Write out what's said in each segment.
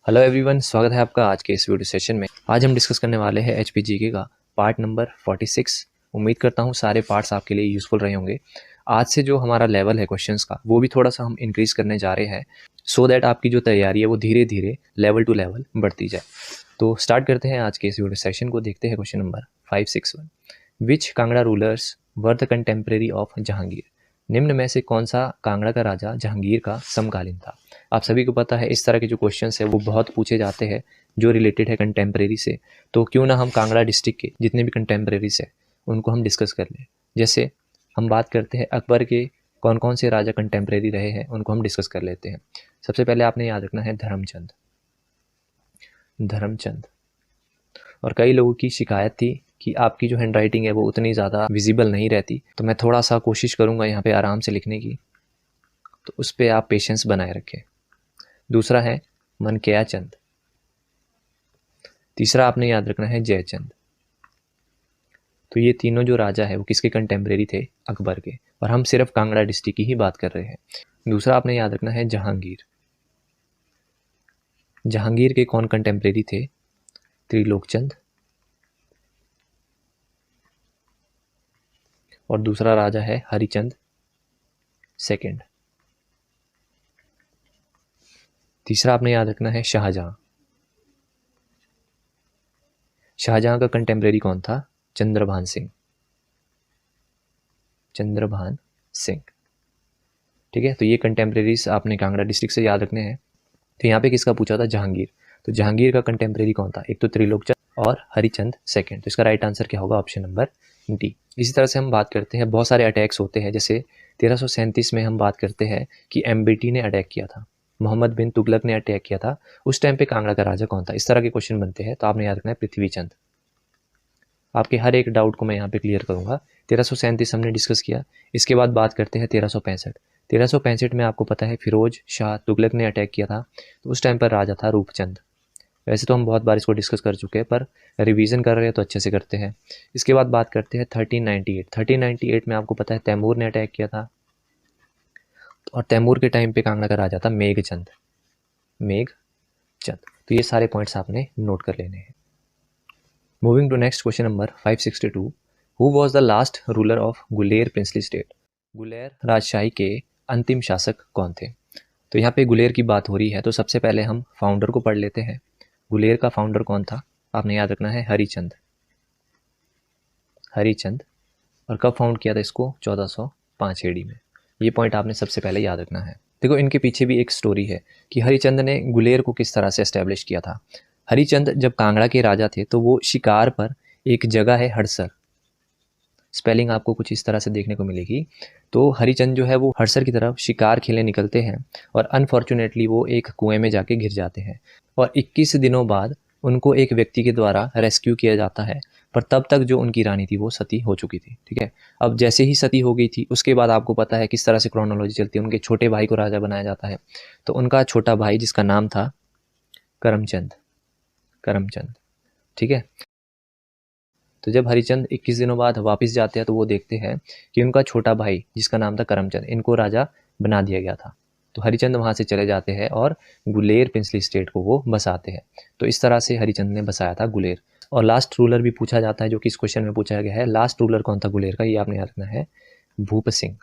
Hello everyone, स्वागत है आपका आज के इस वीडियो सेशन में। आज हम डिस्कस करने वाले हैं एचपीजीके का पार्ट नंबर 46। उम्मीद करता हूँ सारे पार्ट्स आपके लिए यूज़फुल रहे होंगे। आज से जो हमारा लेवल है क्वेश्चंस का वो भी थोड़ा सा हम इंक्रीज करने जा रहे हैं सो दैट आपकी जो तैयारी है वो धीरे धीरे लेवल टू लेवल बढ़ती जाए। तो स्टार्ट करते हैं आज के इस वीडियो सेशन को। देखते हैं question number 561। Which Kangra rulers were the contemporary of Jahangir? निम्न में से कौन सा कांगड़ा का राजा जहांगीर का समकालीन था? आप सभी को पता है इस तरह के जो क्वेश्चंस है वो बहुत पूछे जाते हैं जो रिलेटेड है कंटेम्प्रेरी से। तो क्यों ना हम कांगड़ा डिस्ट्रिक्ट के जितने भी कंटेम्प्रेरीज है उनको हम डिस्कस कर लें। जैसे हम बात करते हैं अकबर के कौन कौन से राजा कंटेम्प्रेरी रहे हैं उनको हम डिस्कस कर लेते हैं। सबसे पहले आपने याद रखना है धर्मचंद। धर्मचंद और कई लोगों की शिकायत थी कि आपकी जो हैंड राइटिंग है वो उतनी ज़्यादा विजिबल नहीं रहती, तो मैं थोड़ा सा कोशिश करूँगा यहाँ पे आराम से लिखने की, तो उस पर आप पेशेंस बनाए रखें। दूसरा है मनकेया चंद। तीसरा आपने याद रखना है जयचंद। तो ये तीनों जो राजा है वो किसके कंटेम्प्रेरी थे? अकबर के। और हम सिर्फ कांगड़ा डिस्ट्रिक्ट की ही बात कर रहे हैं। दूसरा आपने याद रखना है जहांगीर। जहांगीर के कौन कंटेम्प्रेरी थे? त्रिलोकचंद। और दूसरा राजा है हरिचंद सेकंड। तीसरा आपने याद रखना है शाहजहां। शाहजहां का कंटेम्प्रेरी कौन था? चंद्रभान सिंह। चंद्रभान सिंह। ठीक है, तो ये कंटेम्प्रेरीज आपने कांगड़ा डिस्ट्रिक्ट से याद रखने हैं। तो यहाँ पे किसका पूछा था? जहांगीर। तो जहांगीर का कंटेम्प्रेरी कौन था? एक तो त्रिलोकचंद और हरिचंद सेकंड। तो इसका राइट आंसर क्या होगा? Option number D. इसी तरह से हम बात करते हैं बहुत सारे अटैक्स होते हैं। जैसे 1337 में हम बात करते हैं कि एमबीटी ने अटैक किया था, मोहम्मद बिन तुगलक ने अटैक किया था। उस टाइम पे कांगड़ा का राजा कौन था? इस तरह के क्वेश्चन बनते हैं, तो आपने याद रखना है पृथ्वीचंद। आपके हर एक डाउट को मैं यहाँ पे क्लियर करूँगा। 1337 हमने डिस्कस किया। इसके बाद बात करते हैं 1365। 1365 में आपको पता है फिरोज शाह तुगलक ने अटैक किया था, तो उस टाइम पर राजा था रूपचंद। वैसे तो हम बहुत बार इसको डिस्कस कर चुके हैं, पर रिवीजन कर रहे हैं तो अच्छे से करते हैं। इसके बाद बात करते हैं 1398। 1398 में आपको पता है तैमूर ने अटैक किया था, और तैमूर के टाइम पे कांगड़ा का राजा था मेघचंद। मेघचंद। तो ये सारे पॉइंट्स आपने नोट कर लेने हैं। Moving to next question number 562। Who was the last ruler of Guler princely state? Guler राजशाही के अंतिम शासक कौन थे? तो यहाँ पे गुलेर की बात हो रही है, तो सबसे पहले हम फाउंडर को पढ़ लेते हैं। गुलेर का फाउंडर कौन था? आपने याद रखना है हरिचंद। हरिचंद। और कब फाउंड किया था इसको? 1405 एडी में। ये पॉइंट आपने सबसे पहले याद रखना है। देखो, इनके पीछे भी एक स्टोरी है कि हरिचंद ने गुलेर को किस तरह से एस्टेब्लिश किया था। हरिचंद जब कांगड़ा के राजा थे तो वो शिकार पर एक जगह है हड़सर, स्पेलिंग आपको कुछ इस तरह से देखने को मिलेगी। तो हरिचंद जो है वो हड़सर की तरफ शिकार खेलने निकलते हैं, और अनफॉर्चुनेटली वो एक कुएं में जाके गिर जाते हैं, और 21 दिनों बाद उनको एक व्यक्ति के द्वारा रेस्क्यू किया जाता है। पर तब तक जो उनकी रानी थी वो सती हो चुकी थी। ठीक है, अब जैसे ही सती हो गई थी उसके बाद आपको पता है किस तरह से क्रोनोलॉजी चलती है। उनके छोटे भाई को राजा बनाया जाता है, तो उनका छोटा भाई जिसका नाम था करमचंद। करमचंद। ठीक है, तो जब हरिचंद 21 दिनों बाद वापस जाते हैं तो वो देखते हैं कि उनका छोटा भाई जिसका नाम था करमचंद, इनको राजा बना दिया गया था। तो हरिचंद वहाँ से चले जाते हैं और गुलेर प्रिंसली स्टेट को वो बसाते हैं। तो इस तरह से हरिचंद ने बसाया था गुलेर। और लास्ट रूलर भी पूछा जाता है, जो कि इस क्वेश्चन में पूछा गया है। लास्ट रूलर कौन था गुलेर का? ये आपने याद रखना है, भूप सिंह।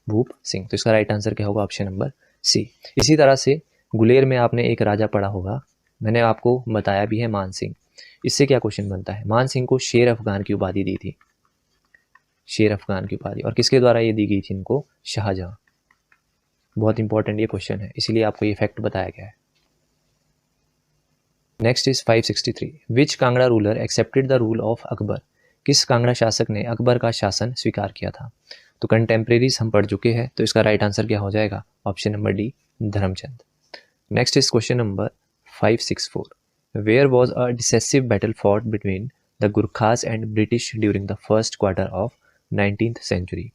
भूप सिंह। तो इसका राइट आंसर क्या होगा? Option number C. इसी तरह से गुलेर में आपने एक राजा पढ़ा होगा, मैंने आपको बताया भी है, मान सिंह। इससे क्या क्वेश्चन बनता है? मान सिंह को शेर अफगान की उपाधि दी थी। शेर अफगान की उपाधि। और किसके द्वारा ये दी गई थी इनको? शाहजहां। बहुत इंपॉर्टेंट ये क्वेश्चन है, इसीलिए आपको ये फैक्ट बताया गया है। Next is 563। Which Kangra ruler accepted the rule of Akbar? किस कांगड़ा शासक ने अकबर का शासन स्वीकार किया था? तो कंटेम्प्रेरीज हम पढ़ चुके हैं, तो इसका राइट आंसर क्या हो जाएगा? Option number D, Dharamchand. Next is question number 564। Where was a decisive battle fought between the Gurkhas and British during the first quarter of 19th century?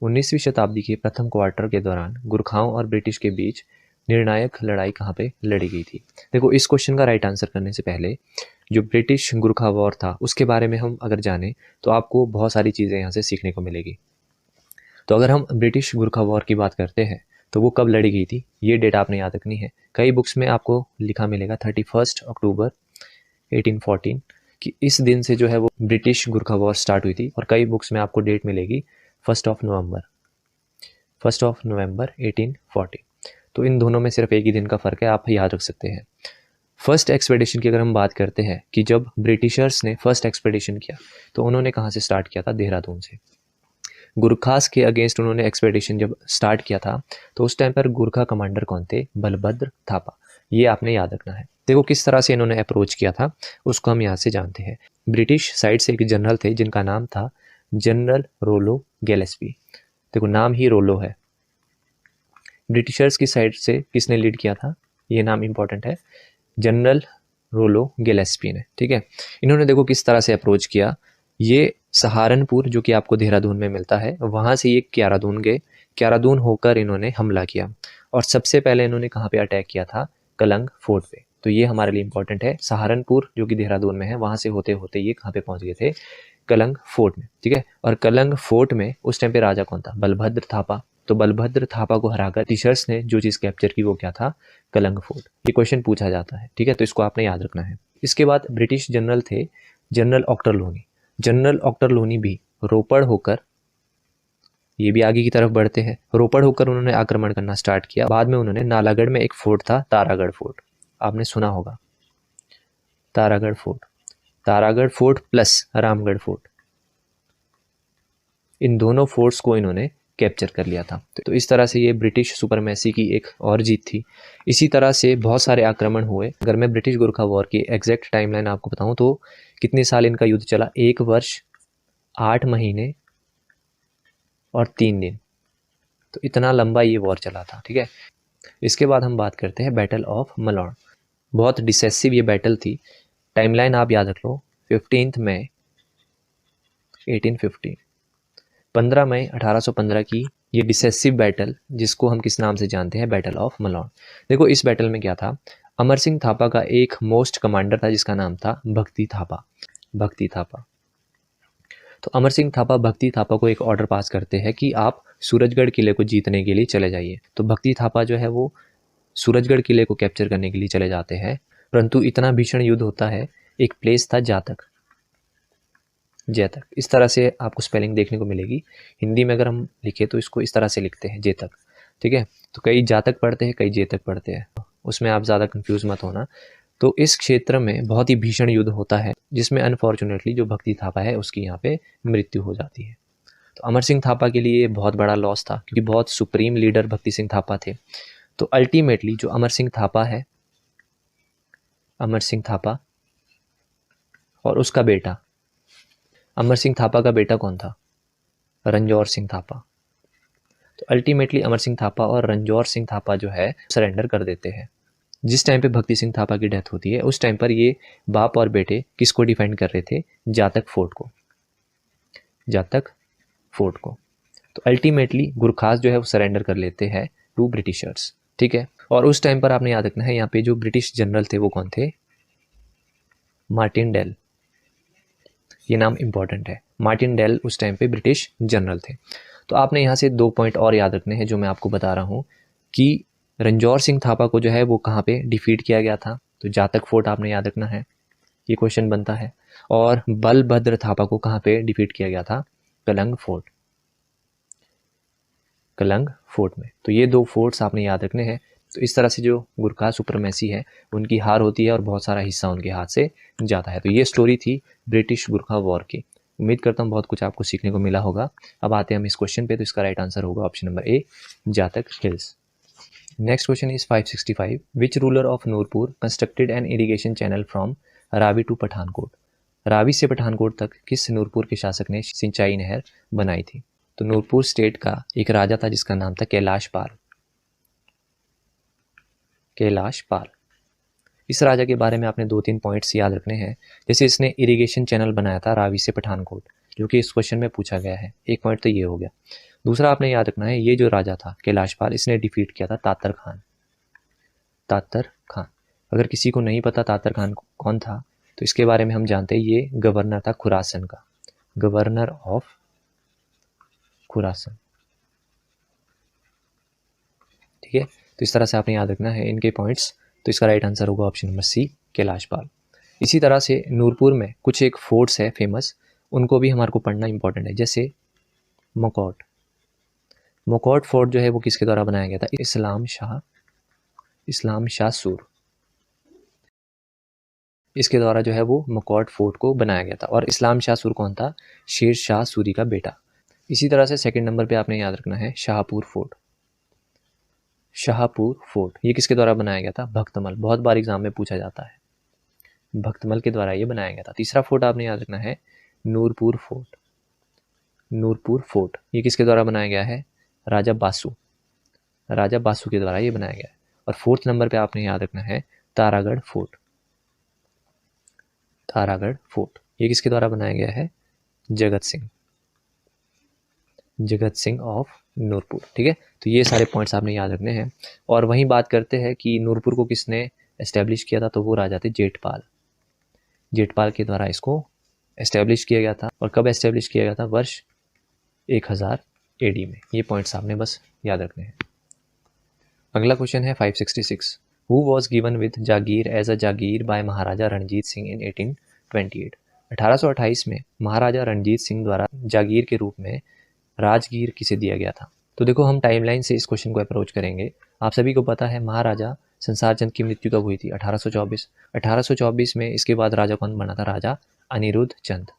19वीं शताब्दी के प्रथम क्वार्टर के दौरान गुरखाओं और ब्रिटिश के बीच निर्णायक लड़ाई कहाँ पे लड़ी गई थी? देखो, इस क्वेश्चन का राइट आंसर करने से पहले जो ब्रिटिश गुरखा वॉर था उसके बारे में हम अगर जाने तो आपको बहुत सारी चीज़ें यहाँ से सीखने को मिलेगी। तो अगर हम ब्रिटिश गुरखा वॉर की बात करते हैं तो वो कब लड़ी गई थी, ये डेट आपने याद रखनी है। कई बुक्स में आपको लिखा मिलेगा 31 अक्टूबर 1814 कि इस दिन से जो है वो ब्रिटिश गुरखा वॉर स्टार्ट हुई थी, और कई बुक्स में आपको डेट मिलेगी 1 नवंबर 1840। तो इन दोनों में सिर्फ एक ही दिन का फ़र्क है, आप याद रख सकते हैं। फर्स्ट एक्सपेडिशन की अगर हम बात करते हैं कि जब ब्रिटिशर्स ने फर्स्ट एक्सपेडिशन किया तो उन्होंने कहाँ से स्टार्ट किया था, देहरादून से। गुरखास के अगेंस्ट उन्होंने एक्सपेडिशन जब स्टार्ट किया था तो उस टाइम पर गुरखा कमांडर कौन थे, बलभद्र थापा। ये आपने याद रखना है। देखो किस तरह से इन्होंने अप्रोच किया था उसको हम यहाँ से जानते हैं। ब्रिटिश साइड से एक जनरल थे जिनका नाम था जनरल रोलो गैलेस्पी। देखो नाम ही रोलो है। ब्रिटिशर्स की साइड से किसने लीड किया था, ये नाम इंपॉर्टेंट है, जनरल रोलो गैलेस्पी ने। ठीक है, इन्होंने देखो किस तरह से अप्रोच किया। ये सहारनपुर जो कि आपको देहरादून में मिलता है, वहाँ से ये क्यारादून गए, क्यारादून होकर इन्होंने हमला किया, और सबसे पहले इन्होंने कहाँ पे अटैक किया था, कलंग फोर्ट पे। तो ये हमारे लिए इंपॉर्टेंट है। सहारनपुर जो कि देहरादून में है, वहाँ से होते होते ये कहाँ पे पहुँच गए थे, कलंग फोर्ट में। ठीक है, और कलंग फोर्ट में उस टाइम पे राजा कौन था, बलभद्र थापा। तो बलभद्र थापा को हराकर ब्रिटिशर्स ने जो चीज़ कैप्चर की वो क्या था, कलंग फोर्ट। ये क्वेश्चन पूछा जाता है। ठीक है, तो इसको आपने याद रखना है। इसके बाद ब्रिटिश जनरल थे जनरल ऑक्टरलोनी। जनरल ऑक्टरलोनी भी रोपड़ होकर, ये भी आगे की तरफ बढ़ते हैं, रोपड़ होकर उन्होंने आक्रमण करना स्टार्ट किया। बाद में उन्होंने नालागढ़ में एक फोर्ट था, तारागढ़ फोर्ट, आपने सुना होगा, Taragarh fort. Taragarh fort plus Ramgarh fort, इन दोनों फोर्ट्स को इन्होंने कैप्चर कर लिया था। तो इस तरह से ये ब्रिटिश सुपरमेसी की एक और जीत थी। इसी तरह से बहुत सारे आक्रमण हुए। अगर मैं ब्रिटिश गुरखा वॉर की एग्जैक्ट टाइमलाइन आपको बताऊं तो कितने साल इनका युद्ध चला, 1 वर्ष 8 महीने और 3 दिन। तो इतना लंबा ये वॉर चला था। ठीक है, इसके बाद हम बात करते हैं बैटल ऑफ मलौन। बहुत डिसेसिव ये बैटल थी। टाइमलाइन आप याद रख लो, 15 मई 1815, 15 मई 1815 की ये डिसेसिव बैटल, जिसको हम किस नाम से जानते हैं, बैटल ऑफ मलौन। देखो इस बैटल में क्या था, अमर सिंह थापा का एक मोस्ट कमांडर था जिसका नाम था भक्ति थापा। भक्ति थापा। तो अमर सिंह थापा भक्ति थापा को एक ऑर्डर पास करते हैं कि आप सूरजगढ़ किले को जीतने के लिए चले जाइए। तो भक्ति थापा जो है वो सूरजगढ़ किले को कैप्चर करने के लिए चले जाते हैं। परंतु इतना भीषण युद्ध होता है, एक प्लेस था जातक, जैतक। इस तरह से आपको स्पेलिंग देखने को मिलेगी। हिंदी में अगर हम लिखे तो इसको इस तरह से लिखते हैं, जेतक। ठीक है, तो कई जातक पढ़ते हैं, कई जेतक पढ़ते हैं, उसमें आप ज़्यादा कंफ्यूज मत होना। तो इस क्षेत्र में बहुत ही भीषण युद्ध होता है जिसमें अनफॉर्चुनेटली जो भक्ति थापा है उसकी यहाँ पे मृत्यु हो जाती है। तो अमर सिंह थापा के लिए बहुत बड़ा लॉस था क्योंकि बहुत सुप्रीम लीडर भक्ति सिंह थापा थे। तो अल्टीमेटली जो अमर सिंह थापा है, अमर सिंह थापा और उसका बेटा, अमर सिंह थापा का बेटा कौन था, रंजौर सिंह थापा। तो अल्टीमेटली अमर सिंह थापा और रंजौर सिंह थापा जो है सरेंडर कर देते हैं। जिस टाइम पे भक्ति सिंह थापा की डेथ होती है उस टाइम पर ये बाप और बेटे किसको डिफेंड कर रहे थे, जातक फोर्ट को, जातक फोर्ट को। तो अल्टीमेटली गुरखास जो है वो सरेंडर कर लेते हैं टू ब्रिटिशर्स। ठीक है, और उस टाइम पर आपने याद रखना है यहाँ पे जो ब्रिटिश जनरल थे वो कौन थे, मार्टिन डेल। ये नाम इंपॉर्टेंट है, मार्टिन डेल उस टाइम पे ब्रिटिश जनरल थे। तो आपने यहाँ से 2 पॉइंट और याद रखने हैं जो मैं आपको बता रहा हूँ कि रंजौर सिंह थापा को जो है वो कहाँ पे डिफीट किया गया था, तो जातक फोर्ट आपने याद रखना है, ये क्वेश्चन बनता है। और बलभद्र थापा को कहाँ पे डिफीट किया गया था, कलंग फोर्ट, कलंग फोर्ट में। तो ये 2 फोर्ट्स आपने याद रखने हैं। तो इस तरह से जो गुरखा सुपरमेसी है उनकी हार होती है और बहुत सारा हिस्सा उनके हाथ से जाता है। तो ये स्टोरी थी ब्रिटिश गुरखा वॉर की। उम्मीद करता हूँ बहुत कुछ आपको सीखने को मिला होगा। अब आते हैं हम इस क्वेश्चन पे। तो इसका राइट आंसर होगा option number A, Jatak hills. Next question is 565, which ruler of Nurpur constructed an irrigation channel from Ravi to Pathankot. Ravi से पठानकोट तक किस नूरपुर के शासक ने सिंचाई नहर बनाई थी। तो नूरपुर स्टेट का एक राजा था जिसका नाम था कैलाश पाल, कैलाश पाल। इस राजा के बारे में आपने 2-3 पॉइंट्स याद रखने हैं। जैसे इसने इरिगेशन चैनल बनाया था रावी से पठानकोट, जो कि इस क्वेश्चन में पूछा गया है। एक पॉइंट तो ये हो गया। दूसरा आपने याद रखना है, ये जो राजा था कैलाश पाल, इसने डिफीट किया था तातर खान, तातर खान। अगर किसी को नहीं पता तातर खान कौन था तो इसके बारे में हम जानते हैं, ये गवर्नर था खुरासन का, गवर्नर ऑफ खुरासन। ठीक है। तो इस तरह से आपने याद रखना है इनके पॉइंट्स। तो इसका राइट आंसर होगा ऑप्शन नंबर सी, कैलाशपाल। इसी तरह से नूरपुर में कुछ एक फोर्ट्स है फेमस, उनको भी हमारे को पढ़ना इंपॉर्टेंट है। जैसे मकौट, मकौट फोर्ट जो है वो किसके द्वारा बनाया गया था? इस्लाम शाह सूर, इसके द्वारा जो है वो मकौट फोर्ट को बनाया गया था। और इस्लाम शाह सूर कौन था? शेर शाह सूरी का बेटा। इसी तरह से सेकंड नंबर पे आपने याद रखना है शाहपुर फोर्ट। शाहपुर फोर्ट ये किसके द्वारा बनाया गया था? भक्तमल, बहुत बार एग्जाम में पूछा जाता है, भक्तमल के द्वारा ये बनाया गया था। तीसरा फोर्ट आपने याद रखना है नूरपुर फोर्ट। नूरपुर फोर्ट ये किसके द्वारा बनाया गया है? राजा बासु, राजा बासु के द्वारा ये बनाया गया है। और फोर्थ नंबर पे आपने याद रखना है तारागढ़ फोर्ट। तारागढ़ फोर्ट ये किसके द्वारा बनाया गया है? जगत सिंह, जगत सिंह ऑफ नूरपुर। ठीक है, तो ये सारे पॉइंट्स आपने याद रखने हैं। और वहीं बात करते हैं कि नूरपुर को किसने एस्टेब्लिश किया था, तो वो राजा थे जेठपाल। जेठपाल के द्वारा इसको एस्टेब्लिश किया गया था। और कब एस्टेब्लिश किया गया था? वर्ष 1000 AD में। ये पॉइंट्स आपने बस याद रखने हैं। अगला क्वेश्चन है 566। Who was given with jagir as a jagir by Maharaja Ranjit Singh in 1828? 1828 में महाराजा रणजीत सिंह द्वारा जागीर के रूप में राजगीर किसे दिया गया था? तो देखो हम टाइमलाइन से इस क्वेश्चन को अप्रोच करेंगे। आप सभी को पता है महाराजा संसार चंद की मृत्यु कब हुई थी? 1824। 1824 में इसके बाद राजा कौन बना था? राजा अनिरुद्ध चंद,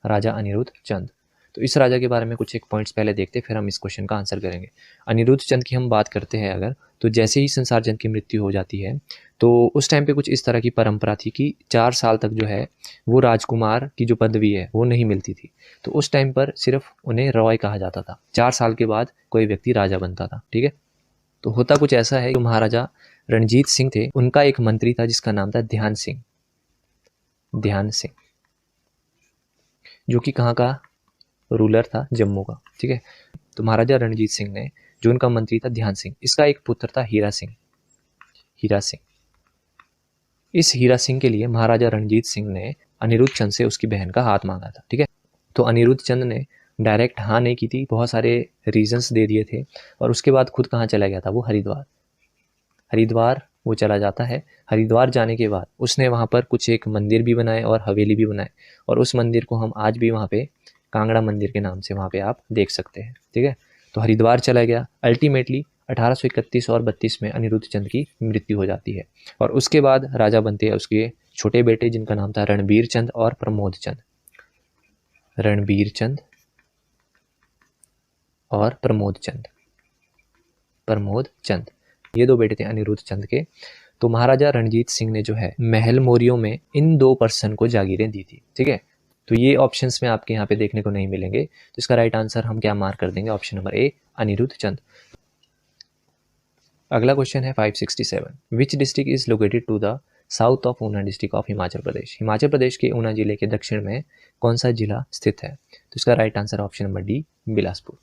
राजा अनिरुद्ध चंद। तो इस राजा के बारे में कुछ एक पॉइंट्स पहले देखते, फिर हम इस क्वेश्चन का आंसर करेंगे। अनिरुद्ध चंद की हम बात करते हैं अगर, तो जैसे ही संसार चंद की मृत्यु हो जाती है तो उस टाइम पे कुछ इस तरह की परंपरा थी कि 4 साल तक जो है वो राजकुमार की जो पदवी है वो नहीं मिलती थी। तो उस टाइम पर सिर्फ उन्हें रॉय कहा जाता था। 4 साल के बाद कोई व्यक्ति राजा बनता था। ठीक है, तो होता कुछ ऐसा है कि महाराजा रणजीत सिंह थे, उनका एक मंत्री था जिसका नाम था ध्यान सिंह, ध्यान सिंह, जो कि कहाँ का रूलर था? जम्मू का। ठीक है, तो महाराजा रणजीत सिंह ने, जो उनका मंत्री था ध्यान सिंह, इसका एक पुत्र था हीरा सिंह, हीरा सिंह। इस हीरा सिंह के लिए महाराजा रणजीत सिंह ने अनिरुद्ध चंद से उसकी बहन का हाथ मांगा था। ठीक है, तो अनिरुद्ध चंद ने डायरेक्ट हाँ नहीं की थी, बहुत सारे रीजंस दे दिए थे। और उसके बाद खुद कहाँ चला गया था? वो हरिद्वार, हरिद्वार वो चला जाता है। हरिद्वार जाने के बाद उसने वहाँ पर कुछ एक मंदिर भी बनाए और हवेली भी बनाए। और उस मंदिर को हम आज भी वहाँ पे कांगड़ा मंदिर के नाम से वहाँ पे आप देख सकते हैं। ठीक है, तो हरिद्वार चला गया। अल्टीमेटली 1831 और 32 में अनिरुद्ध चंद की मृत्यु हो जाती है। और उसके बाद राजा बनते हैं उसके छोटे बेटे, जिनका नाम था रणबीर चंद और प्रमोद चंद। रणबीर चंद और प्रमोद चंद, प्रमोद चंद ये 2 बेटे थे अनिरुद्ध चंद के। तो महाराजा रणजीत सिंह ने जो है महल मोरियों में इन 2 पर्सन को जागीरें दी थी। ठीक है, तो ये ऑप्शंस में आपके यहाँ पे देखने को नहीं मिलेंगे। तो इसका राइट आंसर हम क्या मार्क कर देंगे? Option number A, Anirudh Chand. अगला क्वेश्चन है 567। Which district is located to the south of Una district of Himachal Pradesh? Himachal Pradesh के ऊना जिले के दक्षिण में कौन सा जिला स्थित है? तो इसका right answer option number D, Bilaspur.